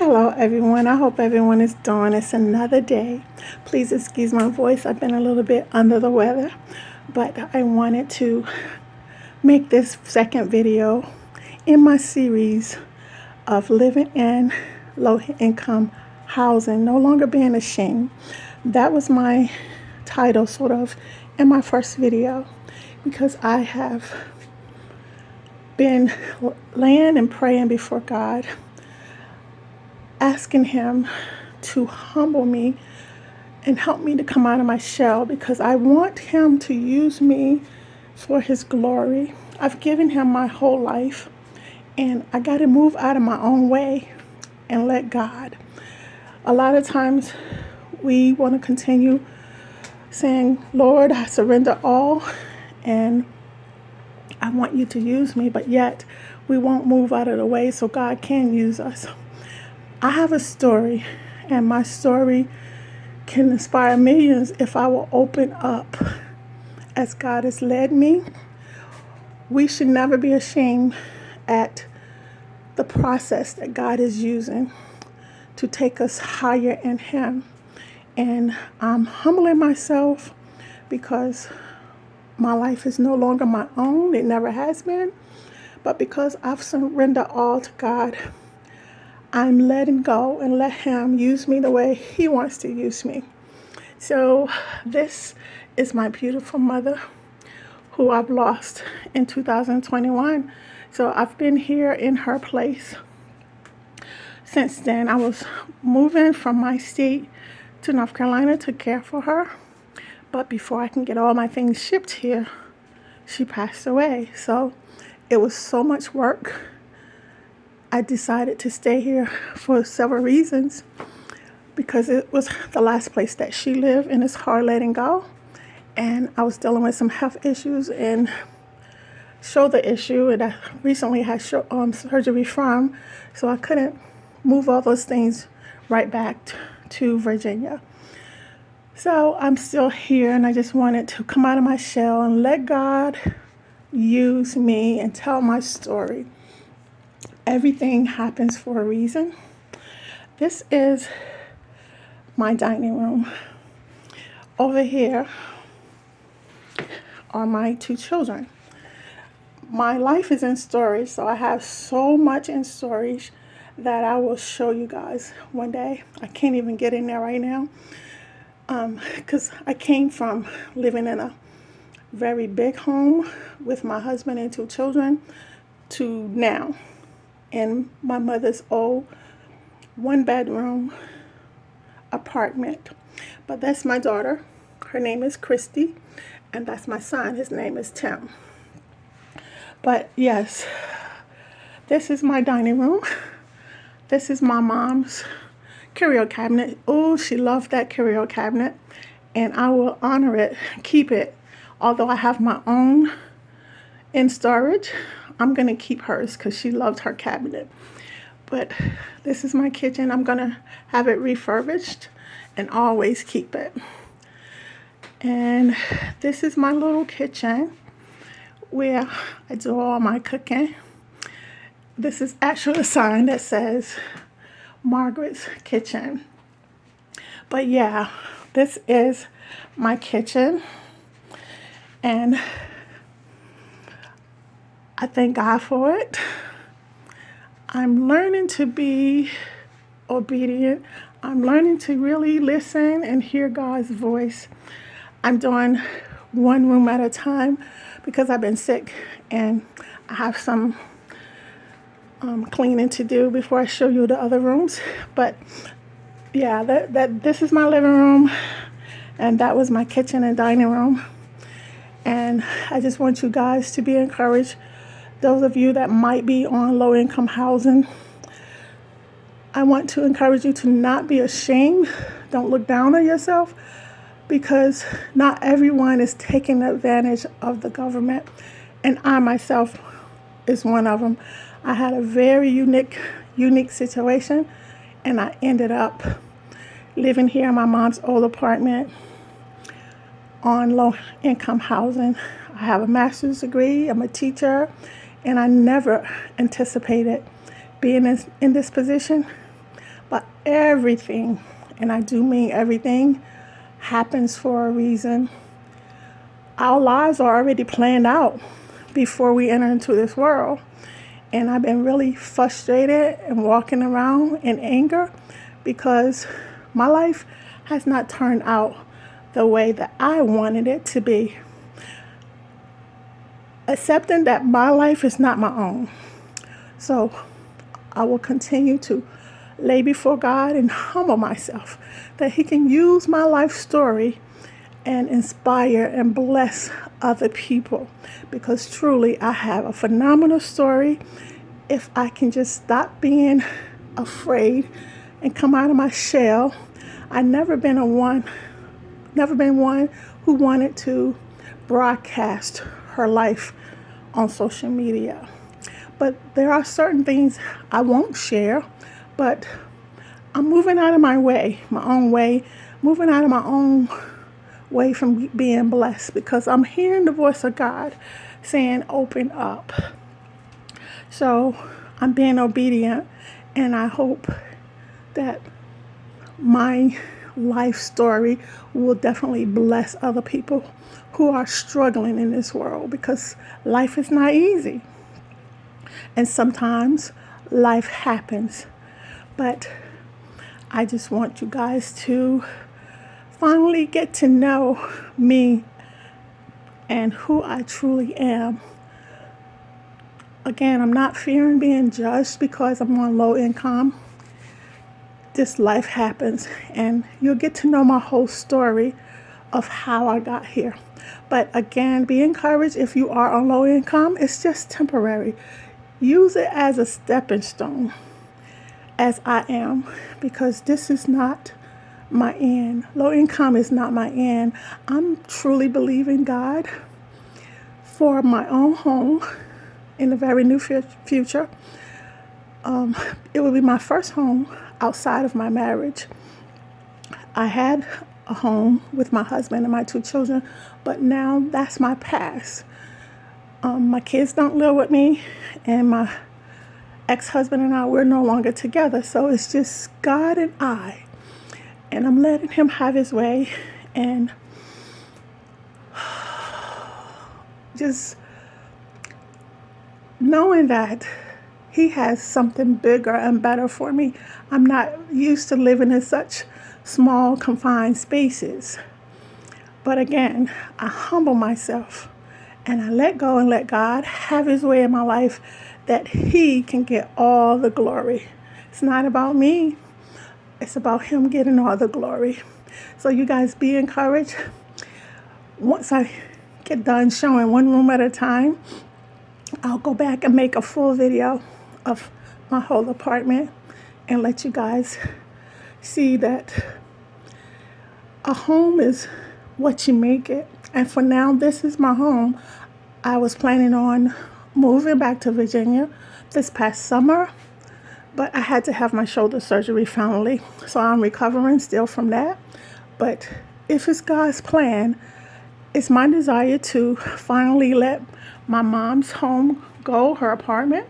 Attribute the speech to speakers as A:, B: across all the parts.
A: Hello, everyone. I hope everyone is doing. It's another day. Please excuse my voice. I've been a little bit under the weather, but I wanted to make this second video in my series of living in low income housing, no longer being ashamed. That was my title, sort of, in my first video, because I have been laying and praying before God, asking Him to humble me and help me to come out of my shell, because I want Him to use me for His glory. I've given Him my whole life, and I got to move out of my own way and let God. A lot of times we want to continue saying, Lord, I surrender all, and I want you to use me, but yet we won't move out of the way so God can use us. I have a story, and my story can inspire millions if I will open up as God has led me. We should never be ashamed at the process that God is using to take us higher in Him. And I'm humbling myself because my life is no longer my own. It never has been. But because I've surrendered all to God, I'm letting go and let Him use me the way He wants to use me. So this is my beautiful mother, who I've lost in 2021. So I've been here in her place since then. I was moving from my state to North Carolina to care for her. But before I can get all my things shipped here, she passed away. So it was so much work. I decided to stay here for several reasons, because it was the last place that she lived, and it's hard letting go. And I was dealing with some health issues and shoulder issue, and I recently had surgery from, so I couldn't move all those things right back to Virginia. So I'm still here, and I just wanted to come out of my shell and let God use me and tell my story. Everything happens for a reason. This is my dining room. Over here are my two children. My life is in storage, so I have so much in storage that I will show you guys one day. I can't even get in there right now because I came from living in a very big home with my husband and two children to now in my mother's old one-bedroom apartment. But that's my daughter. Her name is Christy, and that's my son. His name is Tim. But yes, this is my dining room. This is my mom's curio cabinet. Oh, she loved that curio cabinet, and I will honor it, keep it. Although I have my own in storage, I'm going to keep hers because she loved her cabinet. But this is my kitchen. I'm going to have it refurbished and always keep it. And this is my little kitchen where I do all my cooking. This is actually a sign that says Margaret's Kitchen. But yeah, this is my kitchen. And I thank God for it. I'm learning to be obedient. I'm learning to really listen and hear God's voice. I'm doing one room at a time because I've been sick, and I have some cleaning to do before I show you the other rooms. But yeah, this is my living room, and that was my kitchen and dining room. And I just want you guys to be encouraged. Those of you that might be on low-income housing, I want to encourage you to not be ashamed. Don't look down on yourself, because not everyone is taking advantage of the government. And I myself is one of them. I had a very unique situation, and I ended up living here in my mom's old apartment on low-income housing. I have a master's degree. I'm a teacher. And I never anticipated being in this position. But everything, and I do mean everything, happens for a reason. Our lives are already planned out before we enter into this world. And I've been really frustrated and walking around in anger because my life has not turned out the way that I wanted it to be. Accepting that my life is not my own. So I will continue to lay before God and humble myself that He can use my life story and inspire and bless other people, because truly I have a phenomenal story. If I can just stop being afraid and come out of my shell. I've never been one who wanted to broadcast her life on social media. But there are certain things I won't share, but I'm moving out of my own way, moving out of my own way from being blessed, because I'm hearing the voice of God saying, open up. So I'm being obedient, and I hope that my life story will definitely bless other people who are struggling in this world, because life is not easy. And sometimes life happens. But I just want you guys to finally get to know me and who I truly am. Again, I'm not fearing being judged because I'm on low income. This life happens, and you'll get to know my whole story of how I got here. But again, be encouraged if you are on low income. It's just temporary. Use it as a stepping stone, as I am, because this is not my end. Low income is not my end. I'm truly believing God for my own home in the very near future. It will be my first home outside of my marriage. I had a home with my husband and my 2 children, but now that's my past. My kids don't live with me, and my ex-husband and I, we're no longer together. So it's just God and I. And I'm letting Him have His way, and just knowing that He has something bigger and better for me. I'm not used to living in such small, confined spaces. But again, I humble myself, and I let go and let God have His way in my life, that He can get all the glory. It's not about me. It's about Him getting all the glory. So you guys be encouraged. Once I get done showing one room at a time, I'll go back and make a full video of my whole apartment and let you guys see that a home is what you make it. And for now, this is my home. I was planning on moving back to Virginia this past summer, but I had to have my shoulder surgery finally. So I'm recovering still from that. But if it's God's plan, it's my desire to finally let my mom's home go, her apartment.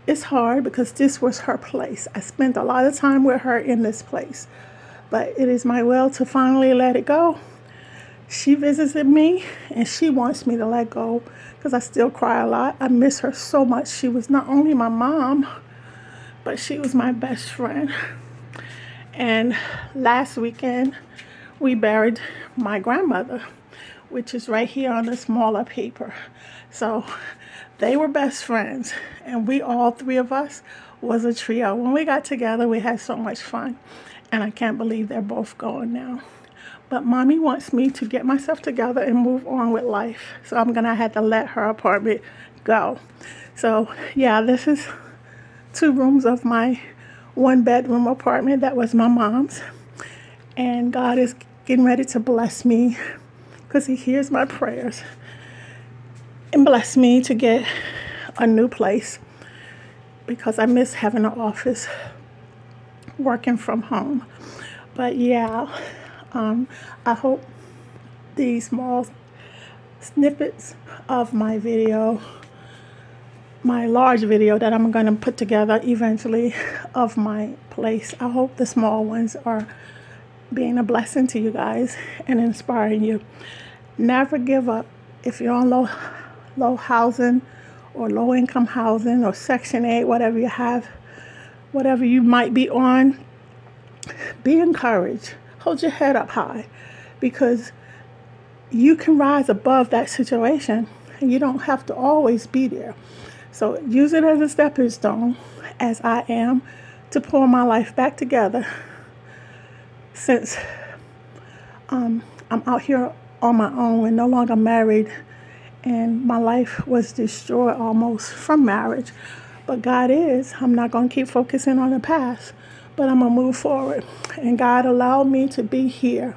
A: It's hard because this was her place. I spent a lot of time with her in this place. But it is my will to finally let it go. She visited me, and she wants me to let go because I still cry a lot. I miss her so much. She was not only my mom, but she was my best friend. And last weekend, we buried my grandmother, which is right here on the smaller paper. So they were best friends, and we, all 3 of us, was a trio. When we got together, we had so much fun, and I can't believe they're both gone now. But Mommy wants me to get myself together and move on with life. So I'm going to have to let her apartment go. So, yeah, this is 2 rooms of my 1-bedroom apartment that was my mom's. And God is getting ready to bless me because He hears my prayers and bless me to get a new place, because I miss having an office, working from home. But yeah, I hope these small snippets of my video my large video that I'm going to put together eventually of my place. I hope the small ones are being a blessing to you guys and inspiring you. Never give up. If you're on low housing or low income housing or Section 8, whatever you have, whatever you might be on, be encouraged. Hold your head up high, because you can rise above that situation and you don't have to always be there. So use it as a stepping stone, as I am, to pull my life back together, since I'm out here on my own and no longer married, and my life was destroyed almost from marriage. But God is. I'm not going to keep focusing on the past, but I'm going to move forward. And God allowed me to be here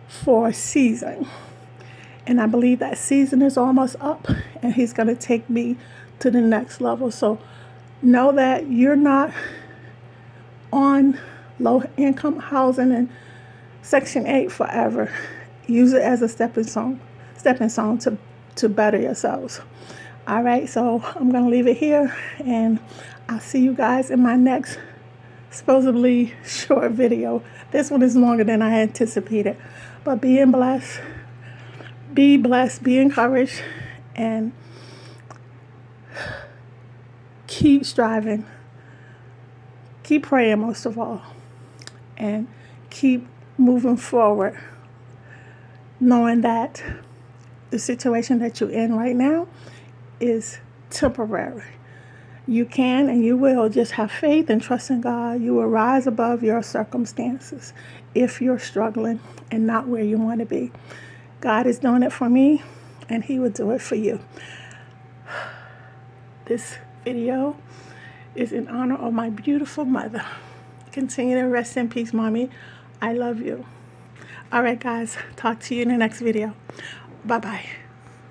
A: for a season. And I believe that season is almost up, and He's going to take me to the next level. So know that you're not on low income housing and Section 8 forever. Use it as a stepping stone to better yourselves. All right, so I'm going to leave it here, and I'll see you guys in my next supposedly short video. This one is longer than I anticipated, but be blessed, be encouraged, and keep striving, keep praying most of all, and keep moving forward, knowing that the situation that you're in right now is temporary. You can and you will just have faith and trust in God. You will rise above your circumstances if you're struggling and not where you want to be. God is doing it for me, and He will do it for you. This video is in honor of my beautiful mother. Continue to rest in peace, Mommy. I love you. All right, guys. Talk to you in the next video. Bye-bye.